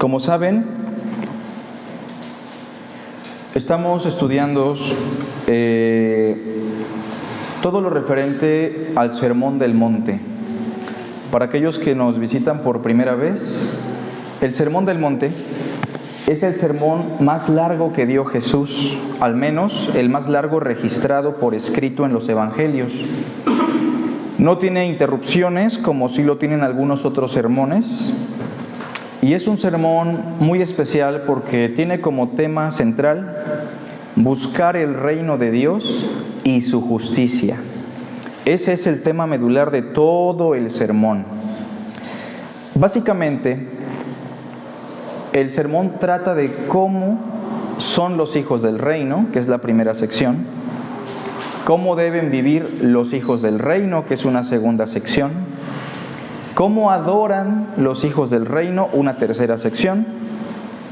Como saben, estamos estudiando todo lo referente al Sermón del Monte. Para aquellos que nos visitan por primera vez, el Sermón del Monte es el sermón más largo que dio Jesús, al menos el más largo registrado por escrito en los Evangelios. No tiene interrupciones como sí lo tienen algunos otros sermones, y es un sermón muy especial porque tiene como tema central buscar el reino de Dios y su justicia. Ese es el tema medular de todo el sermón. Básicamente, el sermón trata de cómo son los hijos del reino, que es la primera sección, cómo deben vivir los hijos del reino, que es una segunda sección, cómo adoran los hijos del reino, una tercera sección,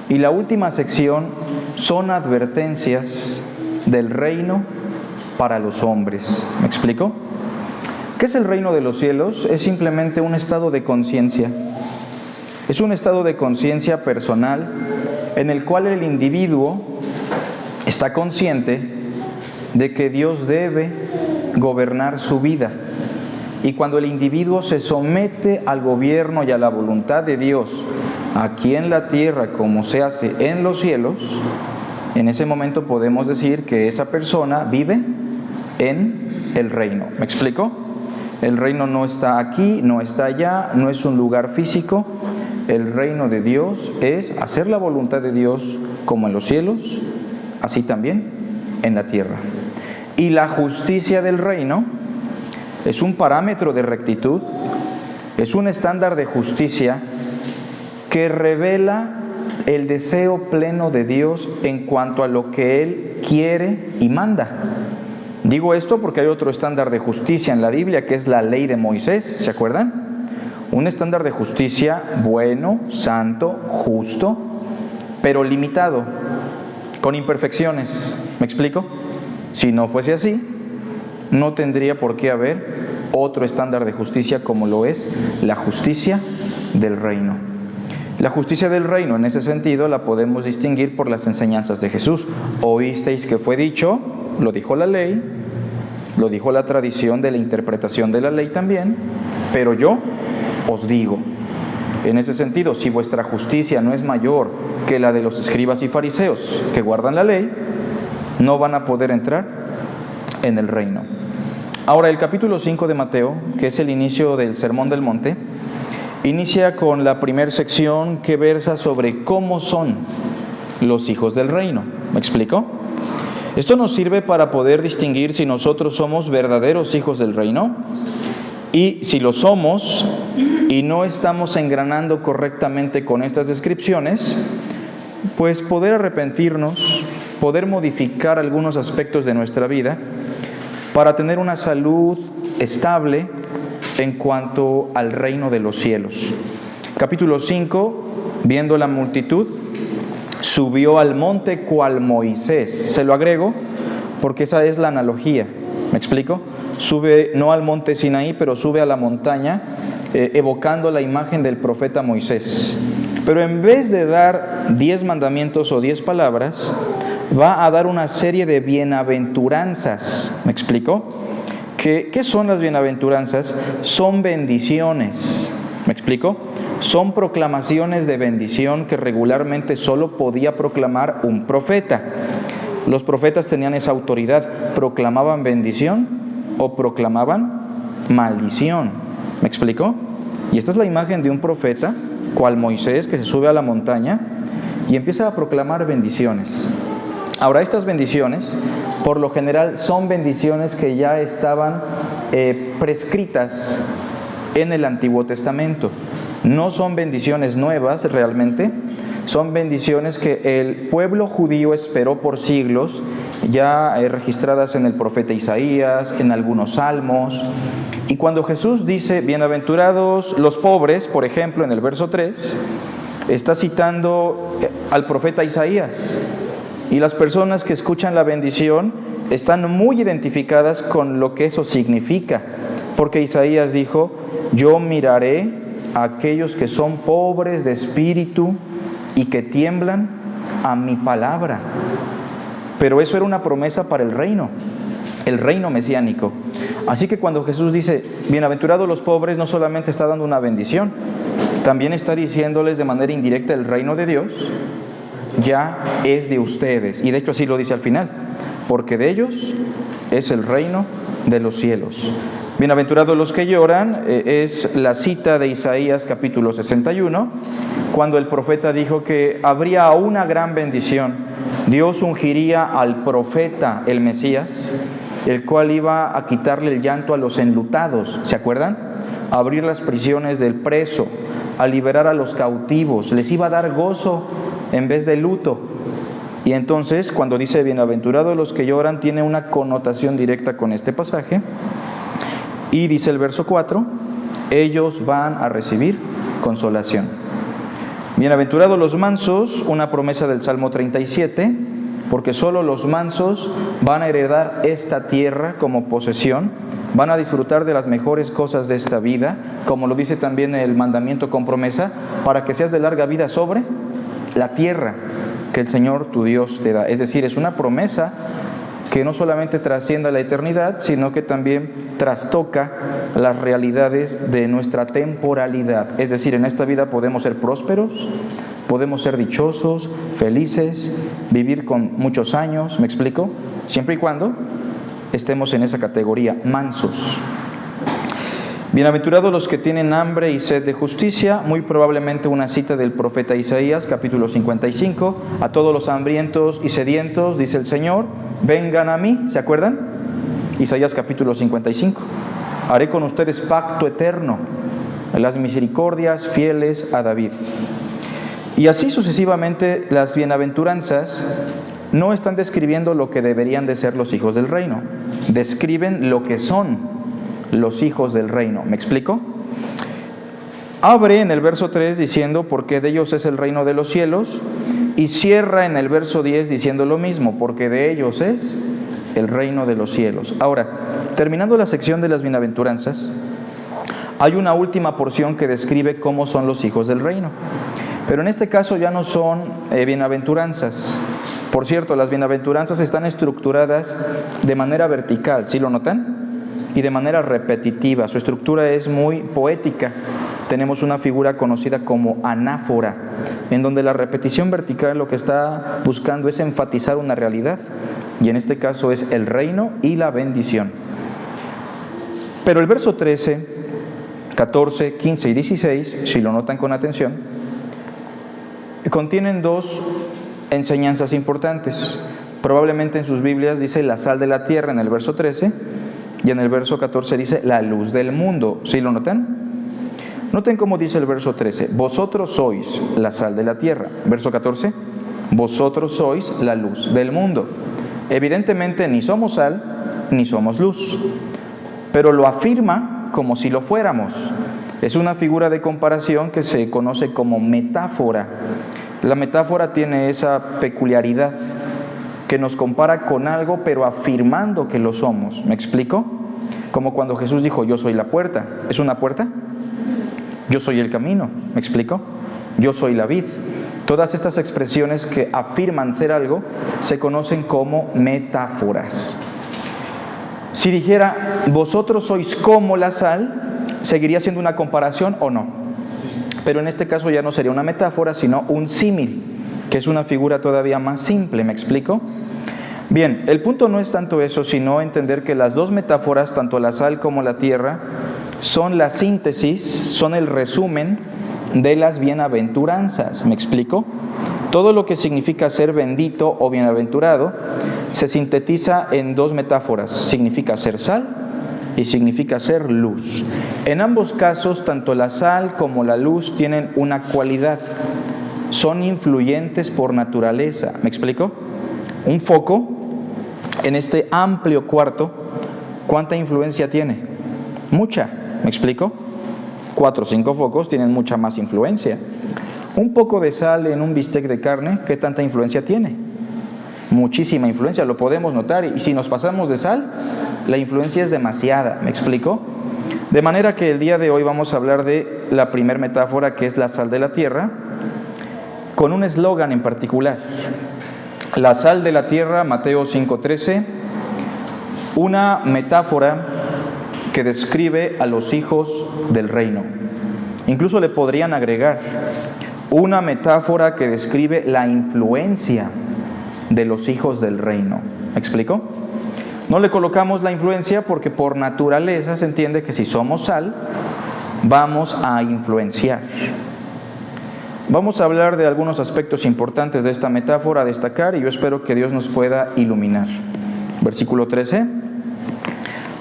y la última sección son advertencias del reino para los hombres. ¿Me explico? ¿Qué es el reino de los cielos? Es simplemente un estado de conciencia. Es un estado de conciencia personal en el cual el individuo está consciente de que Dios debe gobernar su vida. Y cuando el individuo se somete al gobierno y a la voluntad de Dios, aquí en la tierra como se hace en los cielos, en ese momento podemos decir que esa persona vive en el reino. ¿Me explico? El reino no está aquí, no está allá, no es un lugar físico. El reino de Dios es hacer la voluntad de Dios como en los cielos, así también en la tierra. Y la justicia del reino es un parámetro de rectitud, es un estándar de justicia que revela el deseo pleno de Dios en cuanto a lo que Él quiere y manda. Digo esto porque hay otro estándar de justicia en la Biblia, que es la ley de Moisés, ¿se acuerdan? Un estándar de justicia bueno, santo, justo, pero limitado, con imperfecciones. ¿Me explico? Si no fuese así, no tendría por qué haber otro estándar de justicia como lo es la justicia del reino. La justicia del reino, en ese sentido, la podemos distinguir por las enseñanzas de Jesús. Oísteis que fue dicho, lo dijo la ley, lo dijo la tradición de la interpretación de la ley también, pero yo os digo. En ese sentido, si vuestra justicia no es mayor que la de los escribas y fariseos que guardan la ley, no van a poder entrar en el reino. Ahora, el capítulo 5 de Mateo, que es el inicio del Sermón del Monte, inicia con la primera sección que versa sobre cómo son los hijos del reino. ¿Me explico? Esto nos sirve para poder distinguir si nosotros somos verdaderos hijos del reino, y si lo somos y no estamos engranando correctamente con estas descripciones, pues poder arrepentirnos, poder modificar algunos aspectos de nuestra vida para tener una salud estable en cuanto al reino de los cielos. Capítulo 5, viendo la multitud, subió al monte cual Moisés. Se lo agrego porque esa es la analogía. ¿Me explico? Sube no al monte Sinaí, pero sube a la montaña, evocando la imagen del profeta Moisés. Pero en vez de dar 10 mandamientos o 10 palabras, va a dar una serie de bienaventuranzas. ¿Me explico? ¿Qué son las bienaventuranzas? Son bendiciones. ¿Me explico? Son proclamaciones de bendición que regularmente solo podía proclamar un profeta. Los profetas tenían esa autoridad. ¿Proclamaban bendición o proclamaban maldición? ¿Me explico? Y esta es la imagen de un profeta, cual Moisés, que se sube a la montaña y empieza a proclamar bendiciones. Ahora, estas bendiciones, por lo general, son bendiciones que ya estaban prescritas en el Antiguo Testamento. No son bendiciones nuevas realmente, son bendiciones que el pueblo judío esperó por siglos, ya registradas en el profeta Isaías, en algunos salmos. Y cuando Jesús dice, bienaventurados los pobres, por ejemplo, en el verso 3, está citando al profeta Isaías. Y las personas que escuchan la bendición están muy identificadas con lo que eso significa, porque Isaías dijo, yo miraré a aquellos que son pobres de espíritu y que tiemblan a mi palabra. Pero eso era una promesa para el reino mesiánico. Así que cuando Jesús dice, bienaventurados los pobres, no solamente está dando una bendición, también está diciéndoles de manera indirecta, el reino de Dios ya es de ustedes. Y de hecho así lo dice al final, porque de ellos es el reino de los cielos. Bienaventurados los que lloran, es la cita de Isaías capítulo 61, cuando el profeta dijo que habría una gran bendición. Dios ungiría al profeta, el Mesías, el cual iba a quitarle el llanto a los enlutados, ¿se acuerdan? A abrir las prisiones del preso, a liberar a los cautivos, les iba a dar gozo en vez de luto. Y entonces, cuando dice bienaventurados los que lloran, tiene una connotación directa con este pasaje. Y dice el verso 4, ellos van a recibir consolación. Bienaventurados los mansos, una promesa del Salmo 37, porque solo los mansos van a heredar esta tierra como posesión, van a disfrutar de las mejores cosas de esta vida, como lo dice también el mandamiento con promesa, para que seas de larga vida sobre la tierra que el Señor tu Dios te da. Es decir, es una promesa que no solamente trasciende la eternidad, sino que también trastoca las realidades de nuestra temporalidad. Es decir, en esta vida podemos ser prósperos, podemos ser dichosos, felices, vivir con muchos años, ¿me explico? Siempre y cuando estemos en esa categoría, mansos. Bienaventurados los que tienen hambre y sed de justicia, muy probablemente una cita del profeta Isaías, capítulo 55, a todos los hambrientos y sedientos, dice el Señor, vengan a mí, ¿se acuerdan? Isaías capítulo 55, haré con ustedes pacto eterno, las misericordias fieles a David. Y así sucesivamente las bienaventuranzas no están describiendo lo que deberían de ser los hijos del reino, describen lo que son los hijos del reino. ¿Me explico? Abre en el verso 3 diciendo porque de ellos es el reino de los cielos, y cierra en el verso 10 diciendo lo mismo, porque de ellos es el reino de los cielos. Ahora, terminando la sección de las bienaventuranzas, hay una última porción que describe cómo son los hijos del reino. Pero en este caso ya no son bienaventuranzas. Por cierto, las bienaventuranzas están estructuradas de manera vertical, ¿sí lo notan? Y de manera repetitiva. Su estructura es muy poética. Tenemos una figura conocida como anáfora, en donde la repetición vertical lo que está buscando es enfatizar una realidad, y en este caso es el reino y la bendición. Pero el verso 13, 14, 15 y 16, si lo notan con atención, contienen dos enseñanzas importantes. Probablemente en sus Biblias dice la sal de la tierra en el verso 13, y en el verso 14 dice la luz del mundo. ¿Sí lo notan? Noten cómo dice el verso 13, vosotros sois la sal de la tierra. Verso 14, vosotros sois la luz del mundo. Evidentemente ni somos sal ni somos luz, pero lo afirma como si lo fuéramos. Es una figura de comparación que se conoce como metáfora. La metáfora tiene esa peculiaridad que nos compara con algo, pero afirmando que lo somos. ¿Me explico? Como cuando Jesús dijo, yo soy la puerta. ¿Es una puerta? Yo soy el camino. ¿Me explico? Yo soy la vid. Todas estas expresiones que afirman ser algo se conocen como metáforas. Si dijera, vosotros sois como la sal, ¿seguiría siendo una comparación o no? Pero en este caso ya no sería una metáfora, sino un símil, que es una figura todavía más simple. ¿Me explico? Bien, el punto no es tanto eso, sino entender que las dos metáforas, tanto la sal como la tierra, son la síntesis, son el resumen de las bienaventuranzas. ¿Me explico? Todo lo que significa ser bendito o bienaventurado se sintetiza en dos metáforas. Significa ser sal y significa ser luz. En ambos casos, tanto la sal como la luz tienen una cualidad. Son influyentes por naturaleza. ¿Me explico? Un foco en este amplio cuarto, ¿cuánta influencia tiene? Mucha. ¿Me explico? 4 o 5 focos tienen mucha más influencia. Un poco de sal en un bistec de carne, ¿qué tanta influencia tiene? Muchísima influencia, lo podemos notar. Y si nos pasamos de sal, la influencia es demasiada. ¿Me explico? De manera que el día de hoy vamos a hablar de la primera metáfora, que es la sal de la tierra. con un eslogan en particular. La sal de la tierra, Mateo 5:13, una metáfora que describe a los hijos del reino. Incluso le podrían agregar una metáfora que describe la influencia de los hijos del reino. ¿Me explico? No le colocamos la influencia porque por naturaleza se entiende que si somos sal, vamos a influenciar. Vamos a hablar de algunos aspectos importantes de esta metáfora a destacar y yo espero que Dios nos pueda iluminar. Versículo 13.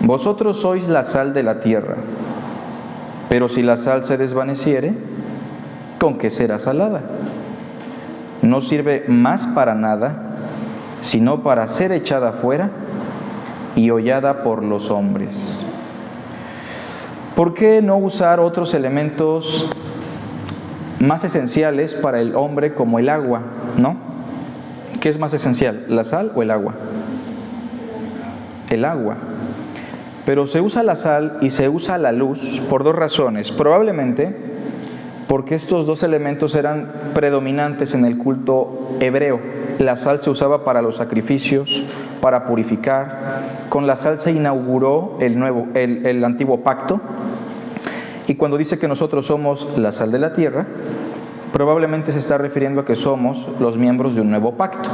Vosotros sois la sal de la tierra, pero si la sal se desvaneciere, ¿con qué será salada? No sirve más para nada, sino para ser echada fuera y hollada por los hombres. ¿Por qué no usar otros elementos más esenciales para el hombre como el agua, no? ¿Qué es más esencial, la sal o el agua? El agua. Pero se usa la sal y se usa la luz por dos razones. Probablemente porque estos dos elementos eran predominantes en el culto hebreo. La sal se usaba para los sacrificios, para purificar. Con la sal se inauguró el antiguo pacto. Y cuando dice que nosotros somos la sal de la tierra, probablemente se está refiriendo a que somos los miembros de un nuevo pacto.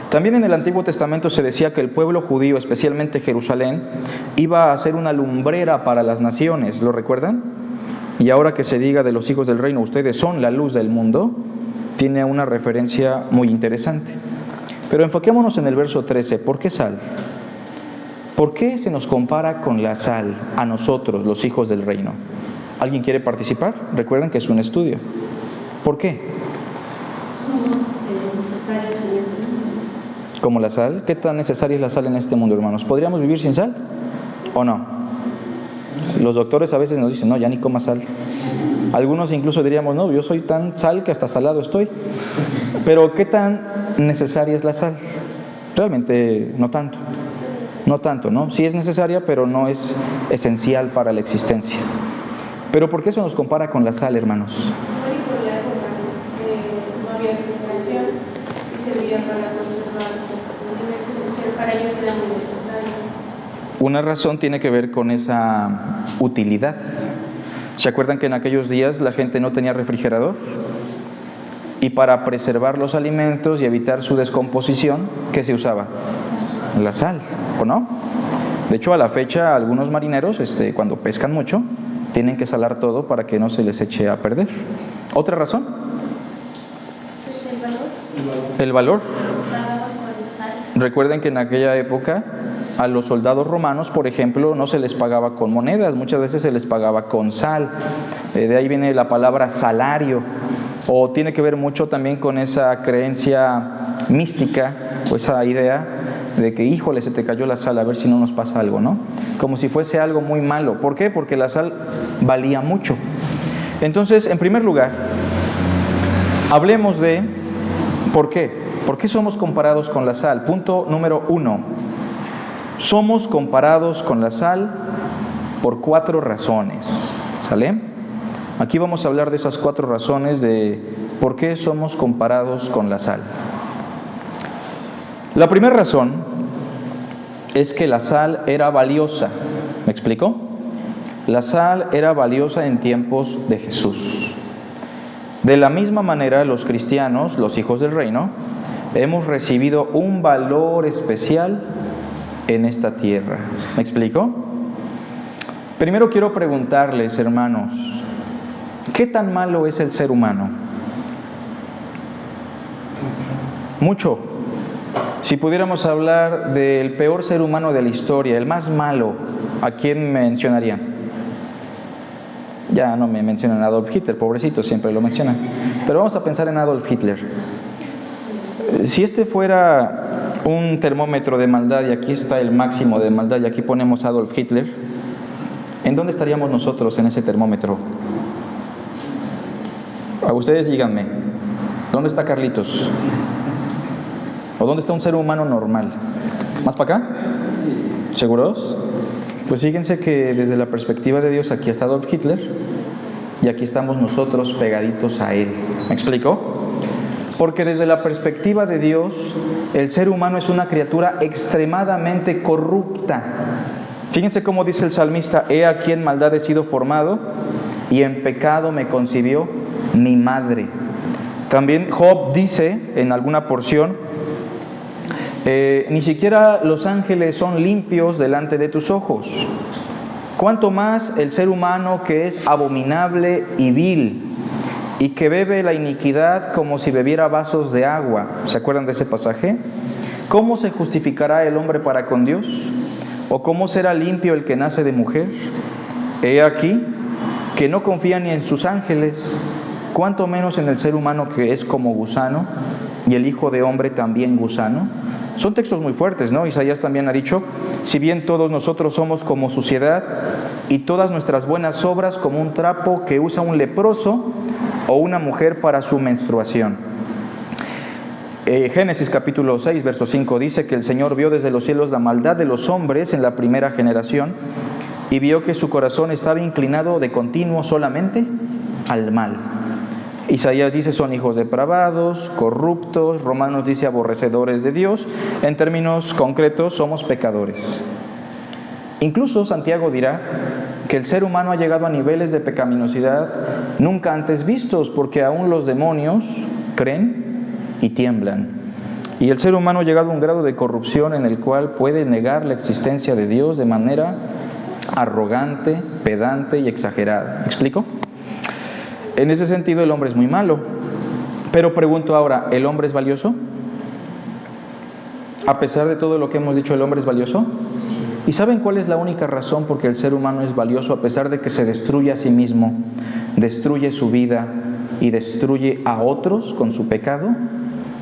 También en el Antiguo Testamento se decía que el pueblo judío, especialmente Jerusalén, iba a ser una lumbrera para las naciones, ¿lo recuerdan? Y ahora que se diga de los hijos del reino, ustedes son la luz del mundo, tiene una referencia muy interesante. Pero enfoquémonos en el verso 13, ¿por qué sal? ¿Por qué se nos compara con la sal a nosotros, los hijos del reino? ¿Alguien quiere participar? Recuerden que es un estudio. ¿Por qué? Somos necesarios en este mundo. ¿Como la sal? ¿Qué tan necesaria es la sal en este mundo, hermanos? ¿Podríamos vivir sin sal o no? Los doctores a veces nos dicen, no, ya ni coma sal. Algunos incluso diríamos, no, yo soy tan sal que hasta salado estoy. Pero ¿qué tan necesaria es la sal? Realmente no tanto. No tanto, ¿no? Sí es necesaria, pero no es esencial para la existencia. ¿Pero por qué eso nos compara con la sal, hermanos? Por la época no había refrigeración y servía para conservar ciertos alimentos. Para ellos era muy necesario. Una razón tiene que ver con esa utilidad. ¿Se acuerdan que en aquellos días la gente no tenía refrigerador? Y para preservar los alimentos y evitar su descomposición, ¿qué se usaba? La sal, ¿o no? De hecho, a la fecha, algunos marineros, cuando pescan mucho, tienen que salar todo para que no se les eche a perder. ¿Otra razón? ¿Es el valor? El valor. Pagaba con sal. Recuerden que en aquella época a los soldados romanos, por ejemplo, no se les pagaba con monedas, muchas veces se les pagaba con sal. De ahí viene la palabra salario. O tiene que ver mucho también con esa creencia mística o esa idea de que, híjole, se te cayó la sal, a ver si no nos pasa algo, ¿no? Como si fuese algo muy malo. ¿Por qué? Porque la sal valía mucho. Entonces, en primer lugar, hablemos de ¿por qué? ¿Por qué somos comparados con la sal? Punto número 1. Somos comparados con la sal por 4 razones. ¿Sale? Aquí vamos a hablar de esas 4 razones de por qué somos comparados con la sal. La primera razón es que la sal era valiosa. ¿Me explico? La sal era valiosa en tiempos de Jesús. De la misma manera, los cristianos, los hijos del reino, hemos recibido un valor especial en esta tierra. ¿Me explico? Primero quiero preguntarles, hermanos, ¿qué tan malo es el ser humano? Mucho. Si pudiéramos hablar del peor ser humano de la historia, el más malo, ¿a quién mencionarían? Ya no me mencionan a Adolf Hitler, pobrecito, siempre lo mencionan. Pero vamos a pensar en Adolf Hitler. Si este fuera un termómetro de maldad y aquí está el máximo de maldad y aquí ponemos a Adolf Hitler, ¿en dónde estaríamos nosotros en ese termómetro? A ustedes díganme, ¿dónde está Carlitos? ¿O dónde está un ser humano normal? ¿Más para acá? ¿Seguros? Pues fíjense que desde la perspectiva de Dios aquí está Adolf Hitler y aquí estamos nosotros pegaditos a él. ¿Me explico? Porque desde la perspectiva de Dios, el ser humano es una criatura extremadamente corrupta. Fíjense cómo dice el salmista: he aquí en maldad he sido formado, y en pecado me concibió mi madre. También Job dice en alguna porción: ni siquiera los ángeles son limpios delante de tus ojos. Cuanto más el ser humano, que es abominable y vil, y que bebe la iniquidad como si bebiera vasos de agua. ¿Se acuerdan de ese pasaje? ¿Cómo se justificará el hombre para con Dios? ¿O cómo será limpio el que nace de mujer? He aquí que no confía ni en sus ángeles, cuanto menos en el ser humano, que es como gusano, y el hijo de hombre también gusano. Son textos muy fuertes, ¿no? Isaías también ha dicho: si bien todos nosotros somos como suciedad, y todas nuestras buenas obras como un trapo que usa un leproso o una mujer para su menstruación. Génesis capítulo 6, verso 5 dice que el Señor vio desde los cielos la maldad de los hombres en la primera generación, y vio que su corazón estaba inclinado de continuo solamente al mal. Isaías dice: son hijos depravados, corruptos. Romanos dice: aborrecedores de Dios. En términos concretos, somos pecadores. Incluso Santiago dirá que el ser humano ha llegado a niveles de pecaminosidad nunca antes vistos, porque aún los demonios creen y tiemblan. Y el ser humano ha llegado a un grado de corrupción en el cual puede negar la existencia de Dios de manera arrogante, pedante y exagerada. ¿Me explico? En ese sentido, el hombre es muy malo. Pero pregunto ahora: ¿el hombre es valioso? A pesar de todo lo que hemos dicho, ¿el hombre es valioso? ¿Y saben cuál es la única razón por que el ser humano es valioso, a pesar de que se destruye a sí mismo, destruye su vida y destruye a otros con su pecado?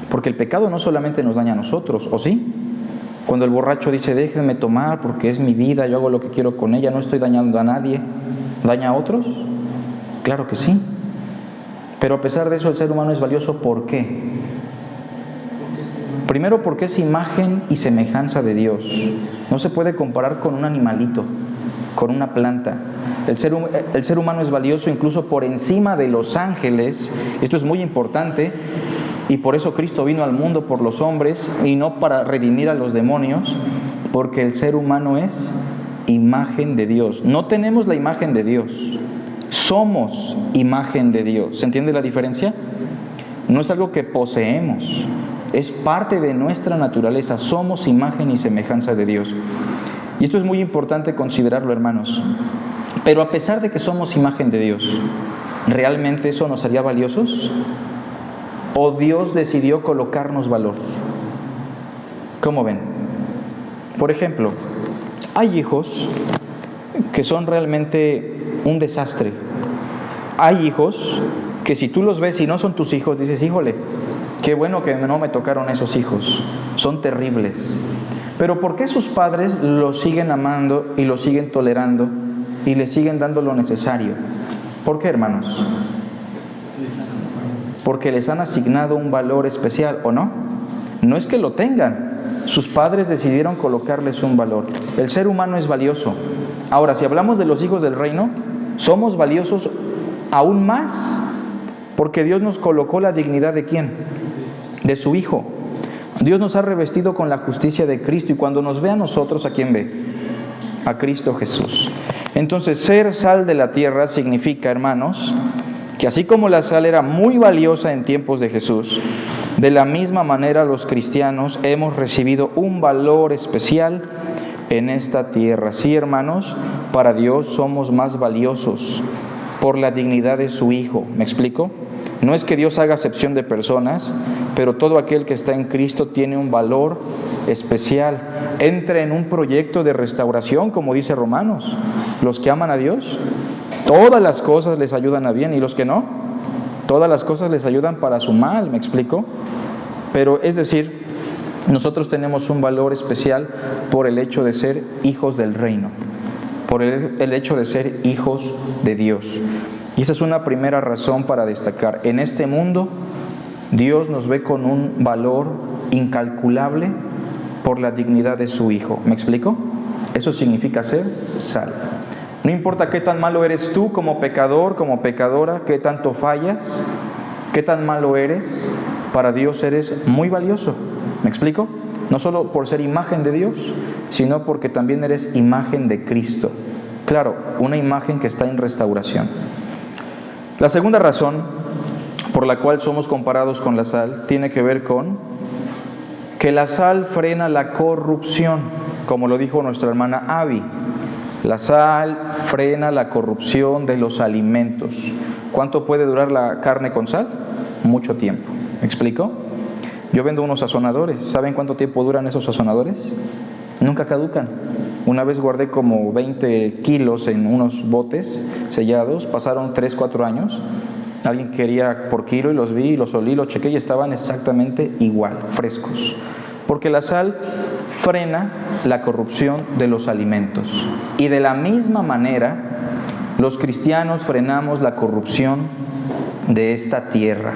Porque el pecado no solamente nos daña a nosotros, ¿o sí? Cuando el borracho dice: déjenme tomar porque es mi vida, yo hago lo que quiero con ella, no estoy dañando a nadie, ¿daña a otros? Claro que sí. Pero a pesar de eso, el ser humano es valioso. ¿Por qué? Primero, porque es imagen y semejanza de Dios. No se puede comparar con un animalito, con una planta. El ser humano es valioso incluso por encima de los ángeles. Esto es muy importante, y por eso Cristo vino al mundo por los hombres y no para redimir a los demonios, porque el ser humano es imagen de Dios. No tenemos la imagen de Dios, somos imagen de Dios. ¿Se entiende la diferencia? No es algo que poseemos, es parte de nuestra naturaleza. Somos imagen y semejanza de Dios. Y esto es muy importante considerarlo, hermanos. Pero a pesar de que somos imagen de Dios, ¿realmente eso nos haría valiosos? ¿O Dios decidió colocarnos valor? ¿Cómo ven? Por ejemplo, hay hijos que son realmente un desastre. Hay hijos que si tú los ves y no son tus hijos, dices: híjole, qué bueno que no me tocaron esos hijos, son terribles. Pero ¿por qué sus padres los siguen amando y los siguen tolerando y les siguen dando lo necesario? ¿Por qué, hermanos? Porque les han asignado un valor especial, ¿o no? No es que lo tengan, sus padres decidieron colocarles un valor. El ser humano es valioso. Ahora, si hablamos de los hijos del reino, somos valiosos aún más, porque Dios nos colocó la dignidad ¿de quién? De su Hijo. Dios nos ha revestido con la justicia de Cristo, y cuando nos ve a nosotros, ¿a quién ve? A Cristo Jesús. Entonces, ser sal de la tierra significa, hermanos, que así como la sal era muy valiosa en tiempos de Jesús, de la misma manera los cristianos hemos recibido un valor especial en esta tierra. Sí, hermanos, para Dios somos más valiosos por la dignidad de su Hijo. ¿Me explico? No es que Dios haga acepción de personas, pero todo aquel que está en Cristo tiene un valor especial. Entra en un proyecto de restauración, como dice Romanos. Los que aman a Dios, todas las cosas les ayudan a bien, y los que no, todas las cosas les ayudan para su mal. ¿Me explico? Pero es decir, nosotros tenemos un valor especial por el hecho de ser hijos del reino, por el hecho de ser hijos de Dios. Y esa es una primera razón para destacar. En este mundo, Dios nos ve con un valor incalculable por la dignidad de su Hijo. ¿Me explico? Eso significa ser sal. No importa qué tan malo eres tú como pecador, como pecadora, qué tanto fallas, qué tan malo eres, Para Dios eres muy valioso. ¿Me explico? No solo por ser imagen de Dios, sino porque también eres imagen de Cristo. Claro, una imagen que está en restauración. La segunda razón por la cual somos comparados con la sal tiene que ver con que la sal frena la corrupción, como lo dijo nuestra hermana Abby. La sal frena la corrupción de los alimentos. ¿Cuánto puede durar la carne con sal? Mucho tiempo. ¿Me explico? Yo vendo unos sazonadores. ¿Saben cuánto tiempo duran esos sazonadores? Nunca caducan. Una vez guardé como 20 kilos en unos botes sellados. Pasaron 3, 4 años. Alguien quería por kilo y los vi, los olí, los chequé y estaban exactamente igual, frescos. Porque la sal frena la corrupción de los alimentos. Y de la misma manera, los cristianos frenamos la corrupción de esta tierra.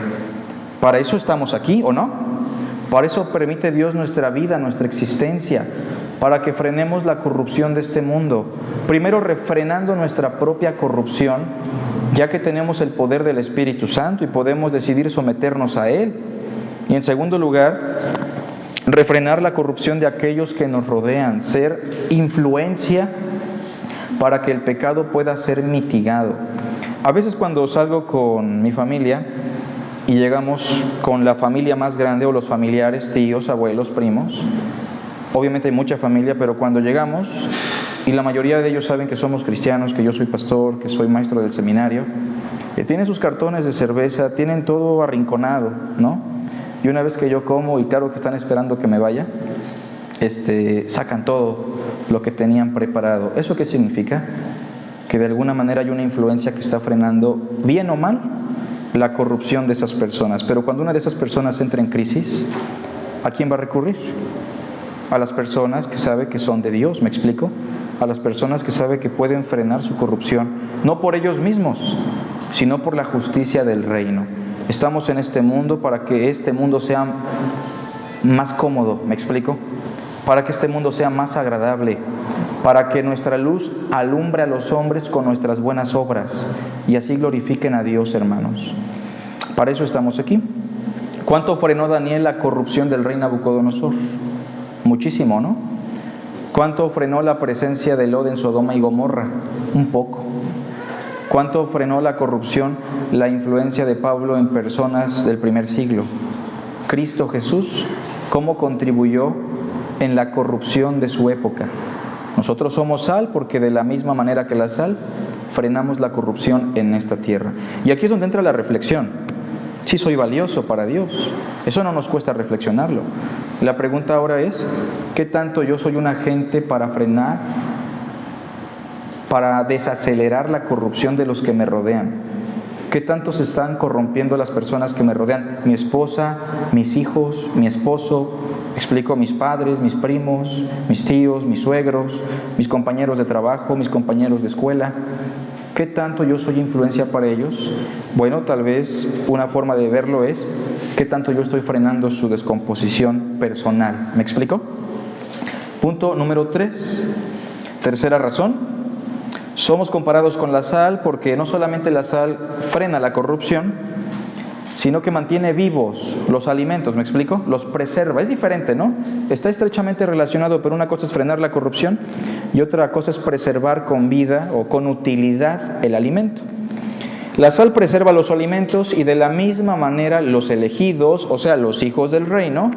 Para eso estamos aquí, ¿o no? Para eso permite Dios nuestra vida, nuestra existencia, para que frenemos la corrupción de este mundo. Primero, refrenando nuestra propia corrupción, ya que tenemos el poder del Espíritu Santo y podemos decidir someternos a Él. Y en segundo lugar, refrenar la corrupción de aquellos que nos rodean, ser influencia para que el pecado pueda ser mitigado. A veces cuando salgo con mi familia y llegamos con la familia más grande o los familiares, tíos, abuelos, primos, obviamente hay mucha familia, pero cuando llegamos y la mayoría de ellos saben que somos cristianos, que yo soy pastor, que soy maestro del seminario, tienen sus cartones de cerveza, tienen todo arrinconado, ¿no? Y una vez que yo como, y claro que están esperando que me vaya, sacan todo lo que tenían preparado. ¿Eso qué significa? Que de alguna manera hay una influencia que está frenando, bien o mal, la corrupción de esas personas. Pero cuando una de esas personas entra en crisis, ¿a quién va a recurrir? A las personas que sabe que son de Dios, ¿me explico? A las personas que sabe que pueden frenar su corrupción, no por ellos mismos, sino por la justicia del reino. Estamos en este mundo para que este mundo sea más cómodo, ¿me explico? Para que este mundo sea más agradable, para que nuestra luz alumbre a los hombres con nuestras buenas obras y así glorifiquen a Dios, hermanos. Para eso estamos aquí. ¿Cuánto frenó Daniel la corrupción del rey Nabucodonosor? Muchísimo, ¿no? ¿Cuánto frenó la presencia de Lot en Sodoma y Gomorra? Un poco. ¿Cuánto frenó la corrupción, la influencia de Pablo en personas del primer siglo? Cristo Jesús, ¿cómo contribuyó en la corrupción de su época? Nosotros somos sal porque de la misma manera que la sal, frenamos la corrupción en esta tierra. Y aquí es donde entra la reflexión. Sí soy valioso para Dios. Eso no nos cuesta reflexionarlo. La pregunta ahora es, ¿qué tanto yo soy un agente para frenar, para desacelerar la corrupción de los que me rodean? ¿Qué tanto se están corrompiendo las personas que me rodean? Mi esposa, mis hijos, mi esposo, explico, mis padres, mis primos, mis tíos, mis suegros, mis compañeros de trabajo, mis compañeros de escuela. ¿Qué tanto yo soy influencia para ellos? Bueno, tal vez una forma de verlo es ¿qué tanto yo estoy frenando su descomposición personal? ¿Me explico? Punto número 3. Tercera razón. Somos comparados con la sal porque no solamente la sal frena la corrupción, sino que mantiene vivos los alimentos, ¿me explico? Los preserva. Es diferente, ¿no? Está estrechamente relacionado, pero una cosa es frenar la corrupción y otra cosa es preservar con vida o con utilidad el alimento. La sal preserva los alimentos y de la misma manera los elegidos, o sea, los hijos del reino,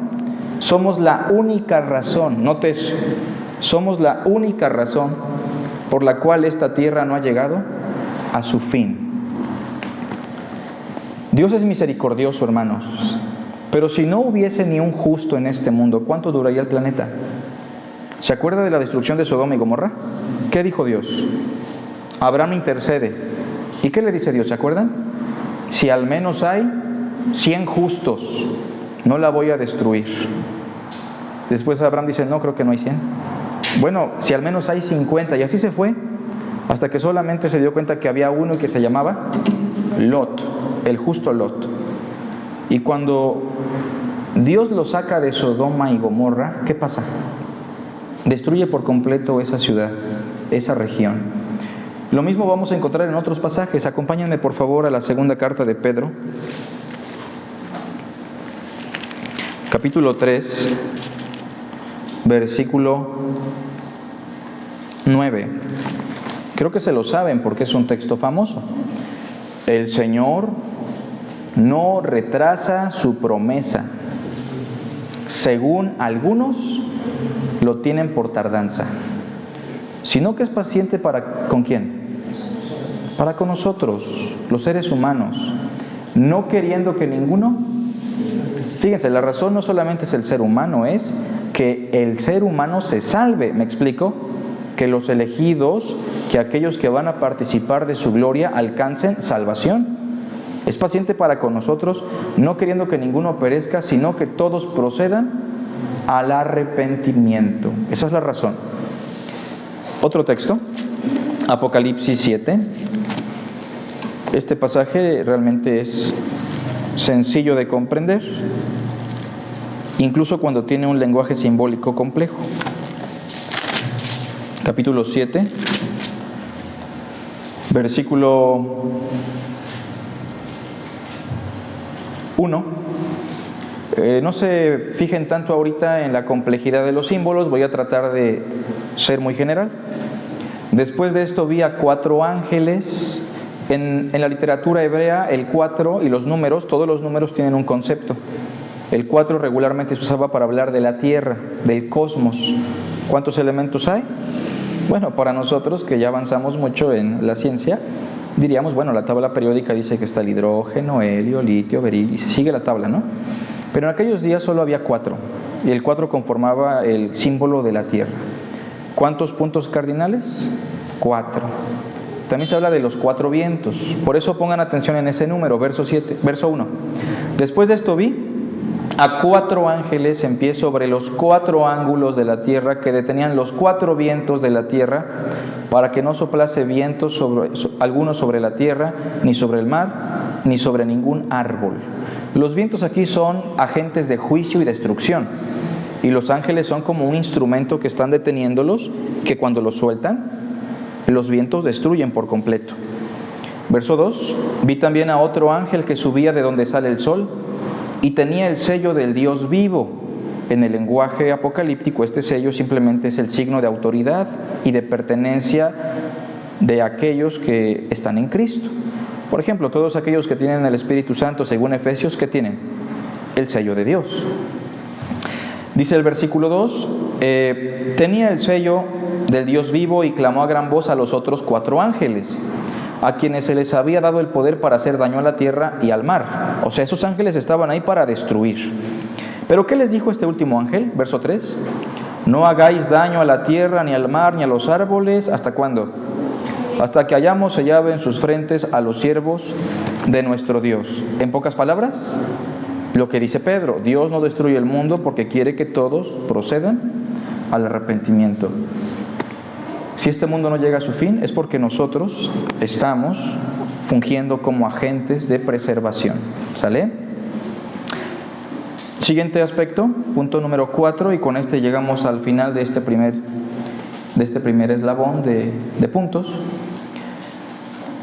somos la única razón, note eso, somos la única razón por la cual esta tierra no ha llegado a su fin. Dios es misericordioso, hermanos, pero si no hubiese ni un justo en este mundo, ¿cuánto duraría el planeta? ¿Se acuerda de la destrucción de Sodoma y Gomorra? ¿Qué dijo Dios? Abraham intercede. ¿Y qué le dice Dios? ¿Se acuerdan? Si al menos hay 100 justos, no la voy a destruir. Después Abraham dice, no, creo que no hay 100. Bueno, si al menos hay 50, y así se fue, hasta que solamente se dio cuenta que había uno que se llamaba Lot, el justo Lot. Y cuando Dios lo saca de Sodoma y Gomorra, ¿qué pasa? Destruye por completo esa ciudad, esa región. Lo mismo vamos a encontrar en otros pasajes. Acompáñenme por favor a la segunda carta de Pedro. capítulo 3, versículo 9. Creo que se lo saben porque es un texto famoso. El Señor no retrasa su promesa, según algunos lo tienen por tardanza, sino que es paciente para ¿con quién? Para con nosotros, los seres humanos, no queriendo que ninguno. Fíjense, la razón no solamente es el ser humano, es que el ser humano se salve. ¿Me explico? Que los elegidos, que aquellos que van a participar de su gloria alcancen salvación. Es paciente para con nosotros, no queriendo que ninguno perezca, sino que todos procedan al arrepentimiento. Esa es la razón. Otro texto, Apocalipsis 7. Este pasaje realmente es sencillo de comprender, incluso cuando tiene un lenguaje simbólico complejo. Capítulo 7, versículo 1. No se fijen tanto ahorita en la complejidad de los símbolos, voy a tratar de ser muy general. Después de esto vi a 4 ángeles. En la literatura hebrea, el 4 y los números, todos los números tienen un concepto. El 4 regularmente se usaba para hablar de la Tierra, del cosmos. ¿Cuántos elementos hay? Bueno, para nosotros que ya avanzamos mucho en la ciencia, diríamos, bueno, la tabla periódica dice que está el hidrógeno, helio, litio, berilo, y se sigue la tabla, ¿no? Pero en aquellos días solo había 4, y el 4 conformaba el símbolo de la Tierra. ¿Cuántos puntos cardinales? 4. También se habla de los 4 vientos, por eso pongan atención en ese número, verso 1. Después de esto vi a 4 ángeles en pie sobre los 4 ángulos de la tierra, que detenían los 4 vientos de la tierra, para que no soplase viento alguno sobre la tierra, ni sobre el mar, ni sobre ningún árbol. Los vientos aquí son agentes de juicio y destrucción, y los ángeles son como un instrumento que están deteniéndolos, que cuando los sueltan, los vientos destruyen por completo. Verso 2. Vi también a otro ángel que subía de donde sale el sol y tenía el sello del Dios vivo. En el lenguaje apocalíptico, este sello simplemente es el signo de autoridad y de pertenencia de aquellos que están en Cristo. Por ejemplo, todos aquellos que tienen el Espíritu Santo, según Efesios, ¿qué tienen? El sello de Dios. Dice el versículo 2, tenía el sello del Dios vivo y clamó a gran voz a los otros 4 ángeles, a quienes se les había dado el poder para hacer daño a la tierra y al mar. O sea, esos ángeles estaban ahí para destruir. ¿Pero qué les dijo este último ángel? Verso 3, no hagáis daño a la tierra, ni al mar, ni a los árboles. ¿Hasta cuándo? Hasta que hayamos sellado en sus frentes a los siervos de nuestro Dios. En pocas palabras, lo que dice Pedro, Dios no destruye el mundo porque quiere que todos procedan al arrepentimiento. Si este mundo no llega a su fin, es porque nosotros estamos fungiendo como agentes de preservación. ¿Sale? Siguiente aspecto, punto número 4, y con este llegamos al final de este primer eslabón de puntos.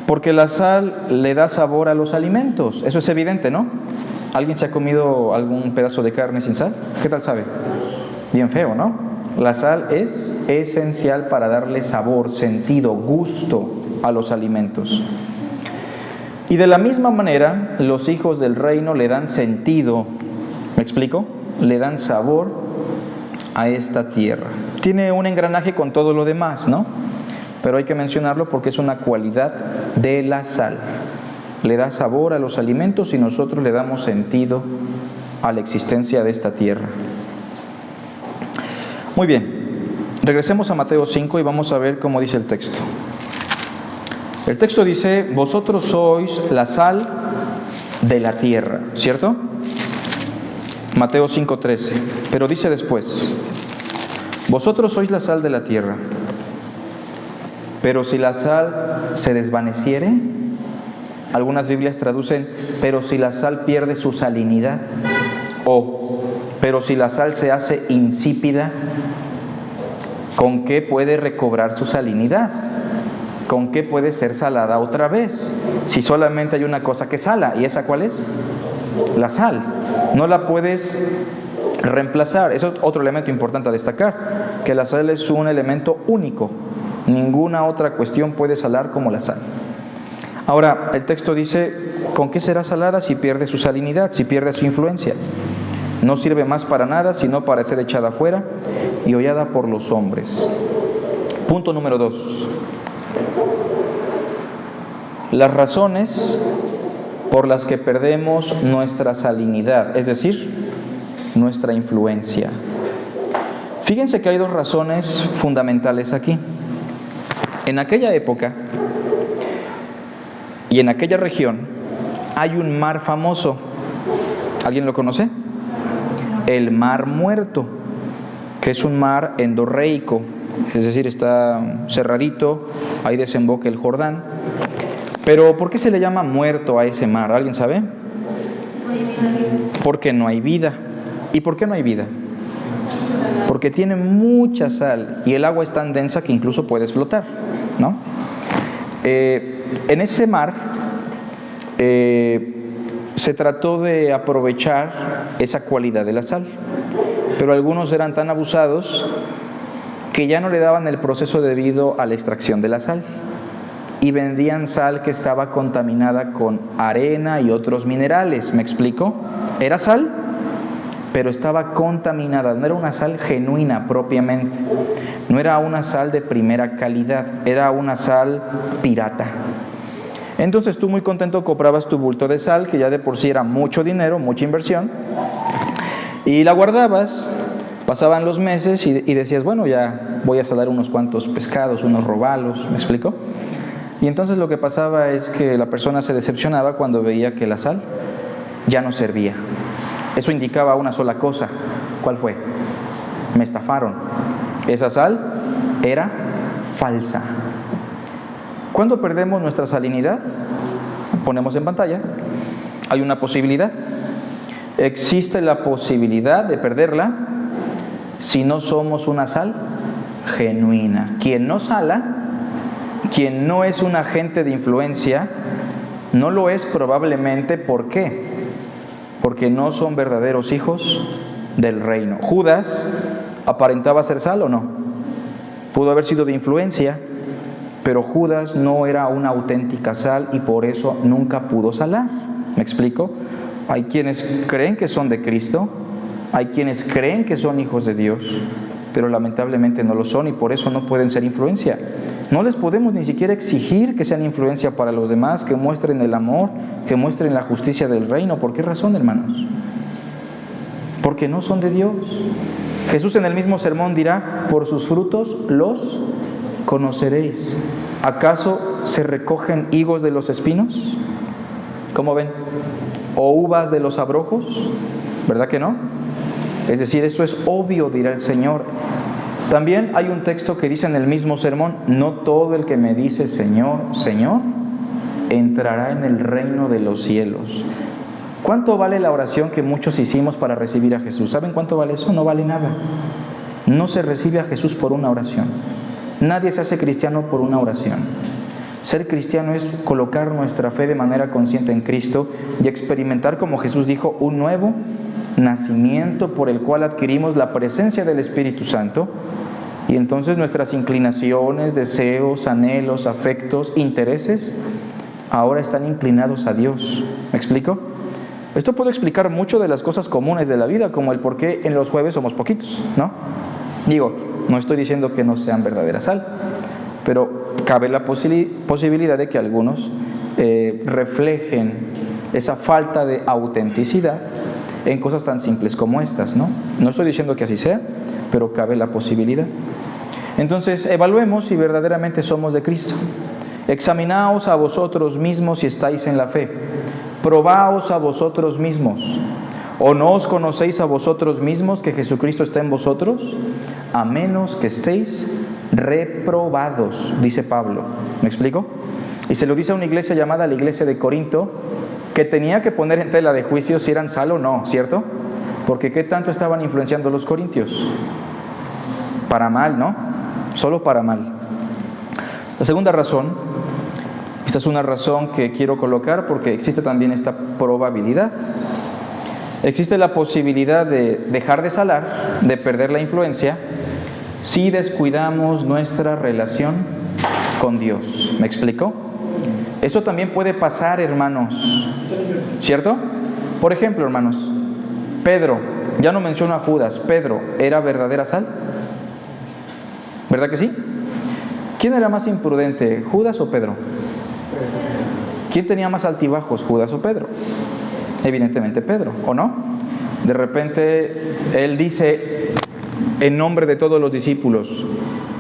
Porque la sal le da sabor a los alimentos. Eso es evidente, ¿no? ¿Alguien se ha comido algún pedazo de carne sin sal? ¿Qué tal sabe? Bien feo, ¿no? La sal es esencial para darle sabor, sentido, gusto a los alimentos. Y de la misma manera, los hijos del reino le dan sentido, ¿me explico? Le dan sabor a esta tierra. Tiene un engranaje con todo lo demás, ¿no? Pero hay que mencionarlo porque es una cualidad de la sal. Le da sabor a los alimentos y nosotros le damos sentido a la existencia de esta tierra. Muy bien, regresemos a Mateo 5 y vamos a ver cómo dice el texto. El texto dice, vosotros sois la sal de la tierra, ¿cierto? Mateo 5:13, pero dice después, vosotros sois la sal de la tierra, pero si la sal se desvaneciere, algunas Biblias traducen, pero si la sal pierde su salinidad, o, pero si la sal se hace insípida, ¿con qué puede recobrar su salinidad? ¿Con qué puede ser salada otra vez? Si solamente hay una cosa que sala, ¿y esa cuál es? La sal. No la puedes reemplazar. Eso es otro elemento importante a destacar, que la sal es un elemento único. Ninguna otra cuestión puede salar como la sal. Ahora, el texto dice, ¿con qué será salada si pierde su salinidad, si pierde su influencia? No sirve más para nada, sino para ser echada afuera y hollada por los hombres. Punto número 2. Las razones por las que perdemos nuestra salinidad, es decir, nuestra influencia. Fíjense que hay dos razones fundamentales aquí. En aquella época y en aquella región hay un mar famoso. ¿Alguien lo conoce? El Mar Muerto, que es un mar endorreico, es decir, está cerradito, ahí desemboca el Jordán. Pero ¿por qué se le llama muerto a ese mar? ¿Alguien sabe? Porque no hay vida. ¿Y por qué no hay vida? Porque tiene mucha sal y el agua es tan densa que incluso puedes flotar, ¿no? En ese mar se trató de aprovechar esa cualidad de la sal, pero algunos eran tan abusados que ya no le daban el proceso debido a la extracción de la sal y vendían sal que estaba contaminada con arena y otros minerales. ¿Me explico? Era sal, pero estaba contaminada, no era una sal genuina propiamente, no era una sal de primera calidad, era una sal pirata. Entonces tú muy contento comprabas tu bulto de sal, que ya de por sí era mucho dinero, mucha inversión, y la guardabas, pasaban los meses y decías, bueno, ya voy a salar unos cuantos pescados, unos robalos, ¿me explico? Y entonces lo que pasaba es que la persona se decepcionaba cuando veía que la sal ya no servía. Eso indicaba una sola cosa. ¿Cuál fue? Me estafaron. Esa sal era falsa. ¿Cuándo perdemos nuestra salinidad? Ponemos en pantalla. Hay una posibilidad. Existe la posibilidad de perderla si no somos una sal genuina. Quien no sala, quien no es un agente de influencia, no lo es probablemente. ¿Por qué? Porque no son verdaderos hijos del reino. ¿Judas aparentaba ser sal o no? Pudo haber sido de influencia, pero Judas no era una auténtica sal y por eso nunca pudo salar. ¿Me explico? Hay quienes creen que son de Cristo, hay quienes creen que son hijos de Dios, pero lamentablemente no lo son y por eso no pueden ser influencia. No les podemos ni siquiera exigir que sean influencia para los demás, que muestren el amor, que muestren la justicia del reino. ¿Por qué razón, hermanos? Porque no son de Dios. Jesús en el mismo sermón dirá, por sus frutos los conoceréis. ¿Acaso se recogen higos de los espinos? ¿Cómo ven? ¿O uvas de los abrojos? ¿Verdad que no? Es decir, esto es obvio, dirá el Señor. También hay un texto que dice en el mismo sermón, no todo el que me dice Señor, Señor, entrará en el reino de los cielos. ¿Cuánto vale la oración que muchos hicimos para recibir a Jesús? ¿Saben cuánto vale eso? No vale nada. No se recibe a Jesús por una oración. Nadie se hace cristiano por una oración. Ser cristiano es colocar nuestra fe de manera consciente en Cristo y experimentar, como Jesús dijo, un nuevo nacimiento por el cual adquirimos la presencia del Espíritu Santo y entonces nuestras inclinaciones, deseos, anhelos, afectos, intereses ahora están inclinados a Dios. ¿Me explico? Esto puede explicar mucho de las cosas comunes de la vida, como el por qué en los jueves somos poquitos, ¿no? Digo, no estoy diciendo que no sean verdadera sal, pero cabe la posibilidad de que algunos reflejen esa falta de autenticidad en cosas tan simples como estas, ¿no? No estoy diciendo que así sea, pero cabe la posibilidad. Entonces, evaluemos si verdaderamente somos de Cristo. Examinaos a vosotros mismos si estáis en la fe. Probaos a vosotros mismos. ¿O no os conocéis a vosotros mismos que Jesucristo está en vosotros? A menos que estéis reprobados, dice Pablo. ¿Me explico? Y se lo dice a una iglesia llamada la iglesia de Corinto, que tenía que poner en tela de juicio si eran sal o no, ¿cierto? Porque ¿qué tanto estaban influenciando los corintios? Para mal, ¿no? Solo para mal. La segunda razón, esta es una razón que quiero colocar porque existe también esta probabilidad. Existe la posibilidad de dejar de salar, de perder la influencia, si descuidamos nuestra relación con Dios. ¿Me explico? Eso también puede pasar, hermanos, ¿cierto? Por ejemplo, hermanos, Pedro, ya no menciono a Judas, Pedro, ¿era verdadera sal? ¿Verdad que sí? ¿Quién era más imprudente, Judas o Pedro? ¿Quién tenía más altibajos, Judas o Pedro? Evidentemente Pedro, ¿o no? De repente él dice en nombre de todos los discípulos: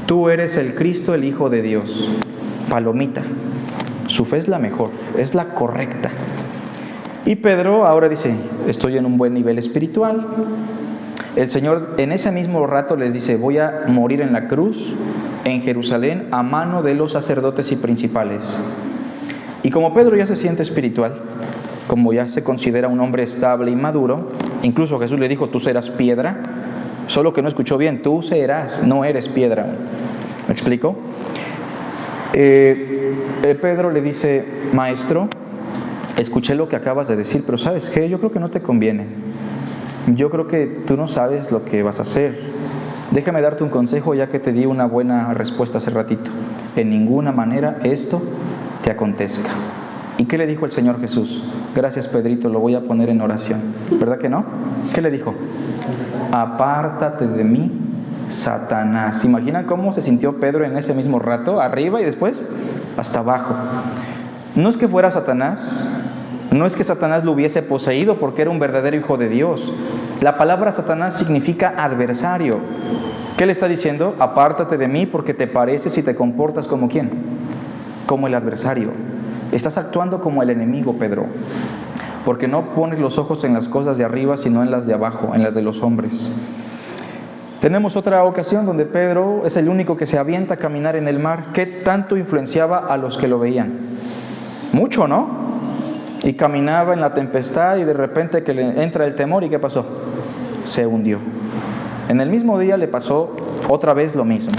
tú eres el Cristo, el Hijo de Dios. Palomita. Su fe es la mejor, es la correcta. Y Pedro ahora dice: estoy en un buen nivel espiritual. El Señor en ese mismo rato les dice: voy a morir en la cruz en Jerusalén a mano de los sacerdotes y principales. Y como Pedro ya se siente espiritual, como ya se considera un hombre estable y maduro, incluso Jesús le dijo: tú serás piedra, solo que no escuchó bien, tú serás, no eres piedra. ¿Me explico? Pedro le dice: maestro, escuché lo que acabas de decir, pero ¿sabes qué? Yo creo que no te conviene. Yo creo que tú no sabes lo que vas a hacer. Déjame darte un consejo, ya que te di una buena respuesta hace ratito. En ninguna manera esto te acontezca. ¿Y qué le dijo el Señor Jesús? Gracias, Pedrito, lo voy a poner en oración. ¿Verdad que no? ¿Qué le dijo? Apártate de mí, Satanás. ¿Se imaginan cómo se sintió Pedro en ese mismo rato? Arriba y después hasta abajo. No es que fuera Satanás, no es que Satanás lo hubiese poseído porque era un verdadero hijo de Dios. La palabra Satanás significa adversario. ¿Qué le está diciendo? Apártate de mí porque te pareces y te comportas como ¿quién? Como el adversario. Estás actuando como el enemigo, Pedro, porque no pones los ojos en las cosas de arriba, sino en las de abajo, en las de los hombres. Tenemos otra ocasión donde Pedro es el único que se avienta a caminar en el mar. ¿Qué tanto influenciaba a los que lo veían? Mucho, ¿no? Y caminaba en la tempestad y de repente que le entra el temor, ¿y qué pasó? Se hundió. En el mismo día le pasó otra vez lo mismo.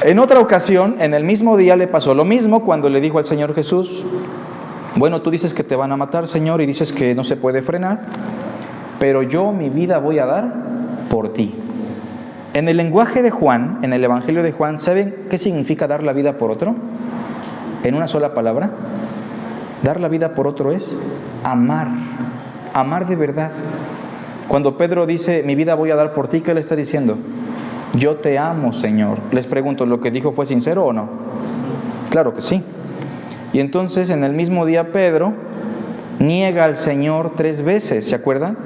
En otra ocasión, en el mismo día le pasó lo mismo cuando le dijo al Señor Jesús: bueno, tú dices que te van a matar, Señor, y dices que no se puede frenar, pero yo mi vida voy a dar por ti. En el lenguaje de Juan, en el Evangelio de Juan, ¿saben qué significa dar la vida por otro? En una sola palabra, dar la vida por otro es amar, amar de verdad. Cuando Pedro dice, mi vida voy a dar por ti, ¿qué le está diciendo? Yo te amo, Señor. Les pregunto, ¿lo que dijo fue sincero o no? Claro que sí. Y entonces en el mismo día Pedro niega al Señor 3 veces, ¿se acuerdan?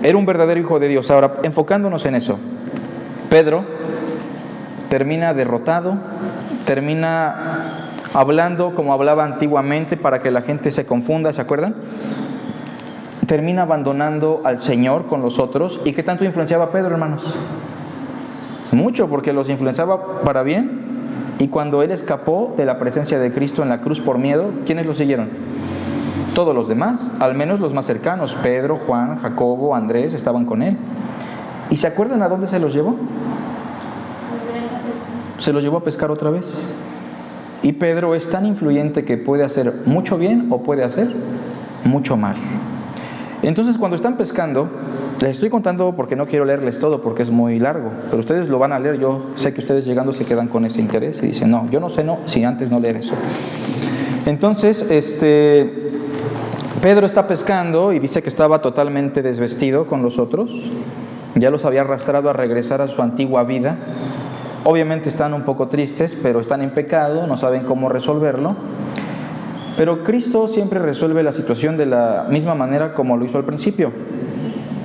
Era un verdadero hijo de Dios. Ahora, enfocándonos en eso, Pedro termina derrotado, termina hablando como hablaba antiguamente para que la gente se confunda, ¿se acuerdan? Termina abandonando al Señor con los otros. ¿Y qué tanto influenciaba a Pedro, hermanos? Mucho, porque los influenciaba para bien. Y cuando él escapó de la presencia de Cristo en la cruz por miedo, ¿quiénes lo siguieron? Todos los demás, al menos los más cercanos. Pedro, Juan, Jacobo, Andrés estaban con él. ¿Y se acuerdan a dónde se los llevó? Se los llevó a pescar otra vez. Y Pedro es tan influyente que puede hacer mucho bien o puede hacer mucho mal. Entonces, cuando están pescando, les estoy contando porque no quiero leerles todo porque es muy largo, pero ustedes lo van a leer. Yo sé que ustedes llegando se quedan con ese interés y dicen, no, yo no sé, no, si antes no leer eso. Entonces, Pedro está pescando y dice que estaba totalmente desvestido con los otros. Ya los había arrastrado a regresar a su antigua vida. Obviamente están un poco tristes, pero están en pecado, no saben cómo resolverlo. Pero Cristo siempre resuelve la situación de la misma manera como lo hizo al principio.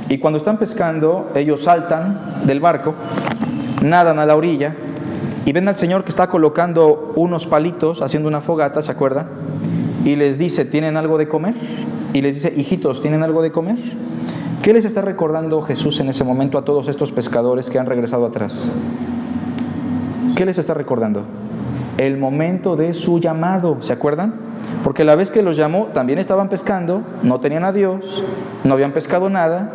Y cuando están pescando, ellos saltan del barco, nadan a la orilla y ven al Señor que está colocando unos palitos, haciendo una fogata, ¿se acuerdan? Y les dice, ¿tienen algo de comer? Y les dice, hijitos, ¿tienen algo de comer? ¿Qué les está recordando Jesús en ese momento a todos estos pescadores que han regresado atrás? ¿Qué les está recordando? El momento de su llamado, ¿se acuerdan? Porque la vez que los llamó, también estaban pescando, no tenían a Dios, no habían pescado nada,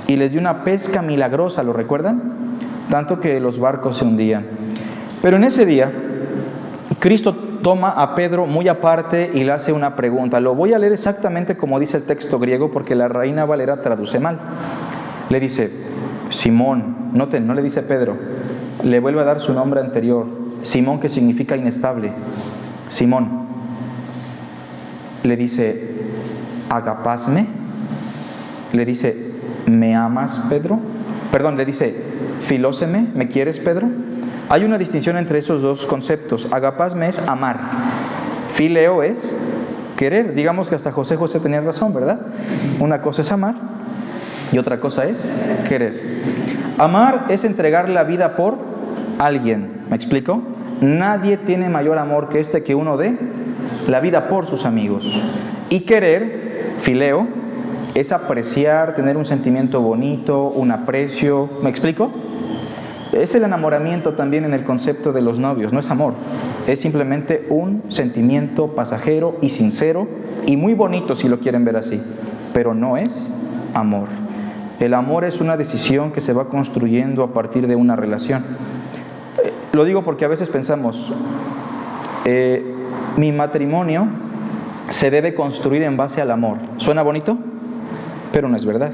y les dio una pesca milagrosa, ¿lo recuerdan? Tanto que los barcos se hundían. Pero en ese día, Cristo toma a Pedro muy aparte y le hace una pregunta. Lo voy a leer exactamente como dice el texto griego porque la Reina Valera traduce mal. Le dice, Simón, noten, no le dice Pedro, le vuelve a dar su nombre anterior, Simón, que significa inestable. Simón, le dice, agapasme, le dice, ¿me amas, Pedro? Perdón, le dice, filóseme, ¿me quieres, Pedro? Hay una distinción entre esos dos conceptos. Agapasme es amar, fileo es querer. Digamos que hasta José tenía razón, ¿verdad? Una cosa es amar y otra cosa es querer. Amar es entregar la vida por alguien, ¿me explico? Nadie tiene mayor amor que este que uno dé la vida por sus amigos. Y querer, fileo, es apreciar, tener un sentimiento bonito, un aprecio, ¿me explico? Es el enamoramiento también en el concepto de los novios, no es amor, es simplemente un sentimiento pasajero y sincero y muy bonito si lo quieren ver así, pero no es amor. El amor es una decisión que se va construyendo a partir de una relación. Lo digo porque a veces pensamos, mi matrimonio se debe construir en base al amor. ¿Suena bonito? Pero no es verdad.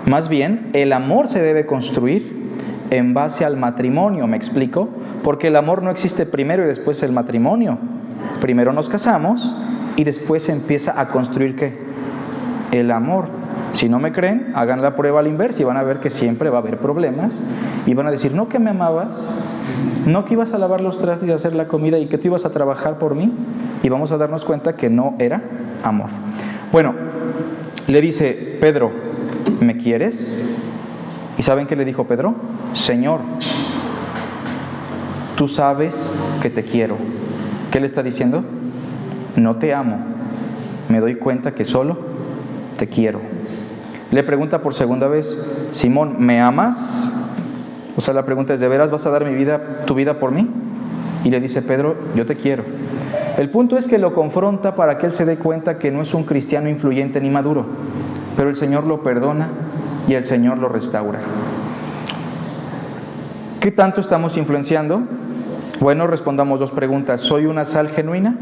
Más bien, el amor se debe construir en base al matrimonio, ¿me explico? Porque el amor no existe primero y después el matrimonio. Primero nos casamos y después se empieza a construir ¿qué? El amor. Si no me creen, hagan la prueba al inverso y van a ver que siempre va a haber problemas y van a decir, no que me amabas, no que ibas a lavar los trastes y a hacer la comida y que tú ibas a trabajar por mí, y vamos a darnos cuenta que no era amor. Bueno, le dice, Pedro, ¿me quieres? ¿Y saben qué le dijo Pedro? Señor, tú sabes que te quiero. ¿Qué le está diciendo? No te amo, me doy cuenta que solo te quiero. Le pregunta por segunda vez, Simón, ¿me amas? O sea, la pregunta es, ¿de veras vas a dar tu vida por mí? Y le dice Pedro, yo te quiero. El punto es que lo confronta para que él se dé cuenta que no es un cristiano influyente ni maduro, pero el Señor lo perdona y el Señor lo restaura. ¿Qué tanto estamos influenciando? Bueno, respondamos dos preguntas. ¿Soy una sal genuina?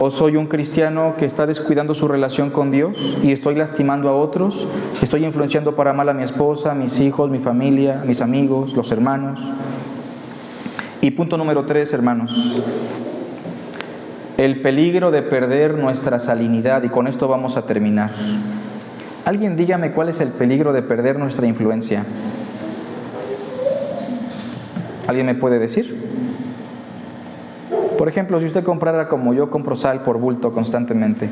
¿O soy un cristiano que está descuidando su relación con Dios y estoy lastimando a otros? ¿Estoy influenciando para mal a mi esposa, mis hijos, mi familia, mis amigos, los hermanos? Y punto número 3, hermanos. El peligro de perder nuestra salinidad, y con esto vamos a terminar. Alguien dígame cuál es el peligro de perder nuestra influencia. ¿Alguien me puede decir? Por ejemplo, si usted comprara, como yo compro sal por bulto constantemente,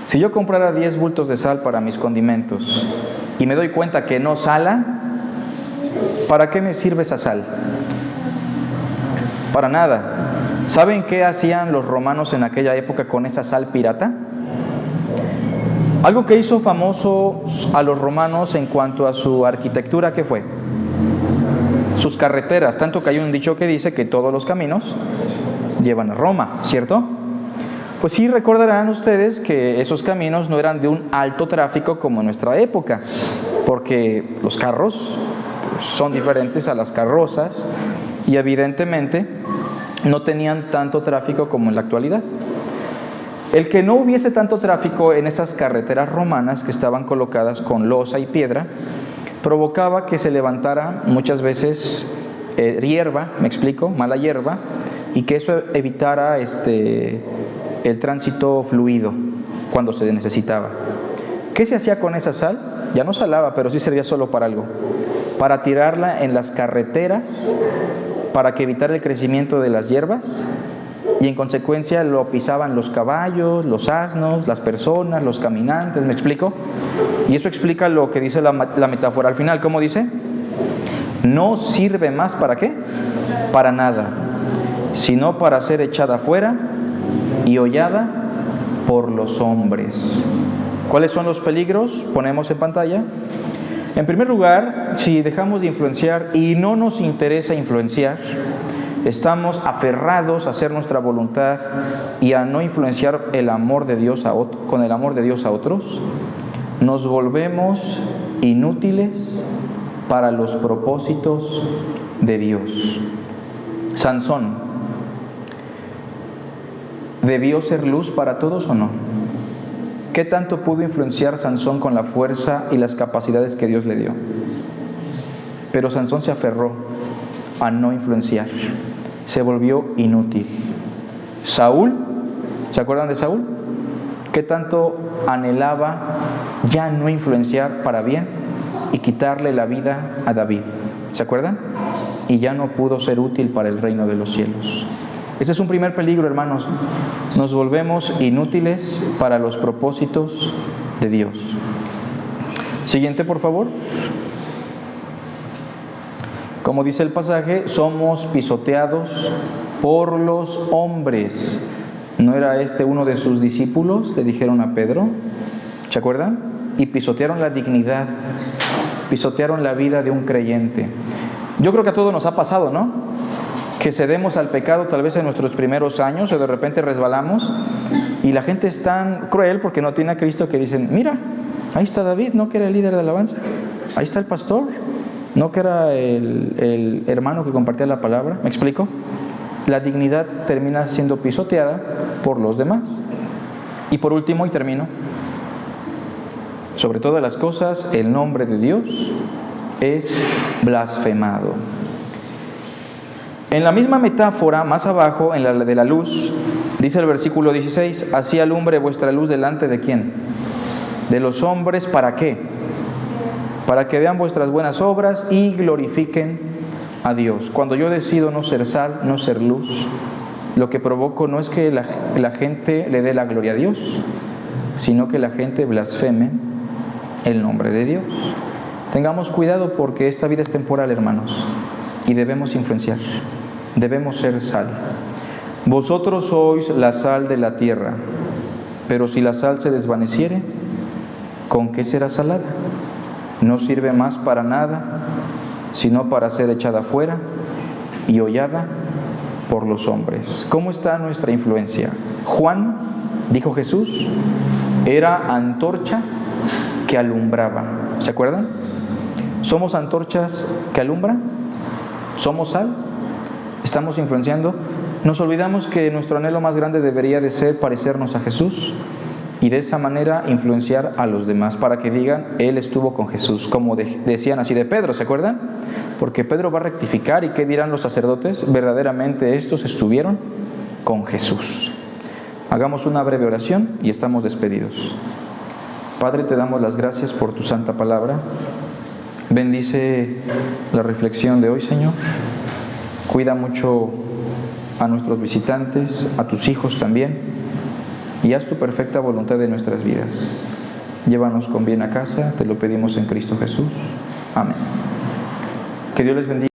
si yo comprara 10 bultos de sal para mis condimentos y me doy cuenta que no sala, ¿para qué me sirve esa sal? Para nada. ¿Saben qué hacían los romanos en aquella época con esa sal pirata? Algo que hizo famoso a los romanos en cuanto a su arquitectura, ¿qué fue? Sus carreteras, tanto que hay un dicho que dice que todos los caminos llevan a Roma, ¿cierto? Pues sí recordarán ustedes que esos caminos no eran de un alto tráfico como en nuestra época, porque los carros son diferentes a las carrozas y evidentemente no tenían tanto tráfico como en la actualidad. El que no hubiese tanto tráfico en esas carreteras romanas que estaban colocadas con losa y piedra provocaba que se levantara muchas veces hierba, me explico, mala hierba, y que eso evitara el tránsito fluido cuando se necesitaba. ¿Qué se hacía con esa sal? Ya no salaba, pero sí servía solo para algo, para tirarla en las carreteras, para que evitara el crecimiento de las hierbas, y en consecuencia lo pisaban los caballos, los asnos, las personas, los caminantes, ¿me explico? Y eso explica lo que dice la metáfora al final. ¿Cómo dice? No sirve más, ¿para qué? Para nada, sino para ser echada fuera y hollada por los hombres. ¿Cuáles son los peligros? Ponemos en pantalla. En primer lugar, si dejamos de influenciar y no nos interesa influenciar, estamos aferrados a hacer nuestra voluntad y a no influenciar el amor de Dios con el amor de Dios a otros, nos volvemos inútiles para los propósitos de Dios. Sansón ¿debió ser luz para todos o no? ¿Qué tanto pudo influenciar Sansón con la fuerza y las capacidades que Dios le dio? Pero Sansón se aferró a no influenciar, se volvió inútil. Saúl, ¿se acuerdan de Saúl? ¿Qué tanto anhelaba ya no influenciar para bien y quitarle la vida a David? ¿Se acuerdan? Y ya no pudo ser útil para el reino de los cielos. Ese es un primer peligro, hermanos. Nos volvemos inútiles para los propósitos de Dios. Siguiente, por favor. Como dice el pasaje, somos pisoteados por los hombres. ¿No era este uno de sus discípulos? Le dijeron a Pedro. ¿Se acuerdan? Y pisotearon la dignidad, pisotearon la vida de un creyente. Yo creo que a todos nos ha pasado, ¿no? Que cedemos al pecado tal vez en nuestros primeros años o de repente resbalamos y la gente es tan cruel porque no tiene a Cristo que dicen, mira, ahí está David, ¿no? Que era el líder de alabanza. Ahí está el pastor, ¿no? Que era el hermano que compartía la palabra. ¿Me explico? La dignidad termina siendo pisoteada por los demás. Y por último, y termino, sobre todas las cosas, el nombre de Dios es blasfemado. En la misma metáfora, más abajo, en la de la luz, dice el versículo 16, así alumbre vuestra luz delante de ¿quién? De los hombres, ¿para qué? Para que vean vuestras buenas obras y glorifiquen a Dios. Cuando yo decido no ser sal, no ser luz, lo que provoco no es que la gente le dé la gloria a Dios, sino que la gente blasfeme el nombre de Dios. Tengamos cuidado porque esta vida es temporal, hermanos, y debemos influenciar, debemos ser sal. Vosotros sois la sal de la tierra, pero si la sal se desvaneciere, ¿con qué será salada? No sirve más para nada, sino para ser echada fuera y hollada por los hombres. ¿Cómo está nuestra influencia? Juan, dijo Jesús, era antorcha que alumbraba. ¿Se acuerdan? ¿Somos antorchas que alumbran? ¿Somos sal? ¿Estamos influenciando? Nos olvidamos que nuestro anhelo más grande debería de ser parecernos a Jesús y de esa manera influenciar a los demás para que digan, Él estuvo con Jesús, como decían así de Pedro, ¿se acuerdan? Porque Pedro va a rectificar y ¿qué dirán los sacerdotes? Verdaderamente estos estuvieron con Jesús. Hagamos una breve oración y estamos despedidos. Padre, te damos las gracias por tu santa palabra. Bendice la reflexión de hoy, Señor. Cuida mucho a nuestros visitantes, a tus hijos también, y haz tu perfecta voluntad en nuestras vidas. Llévanos con bien a casa, te lo pedimos en Cristo Jesús. Amén. Que Dios les bendiga.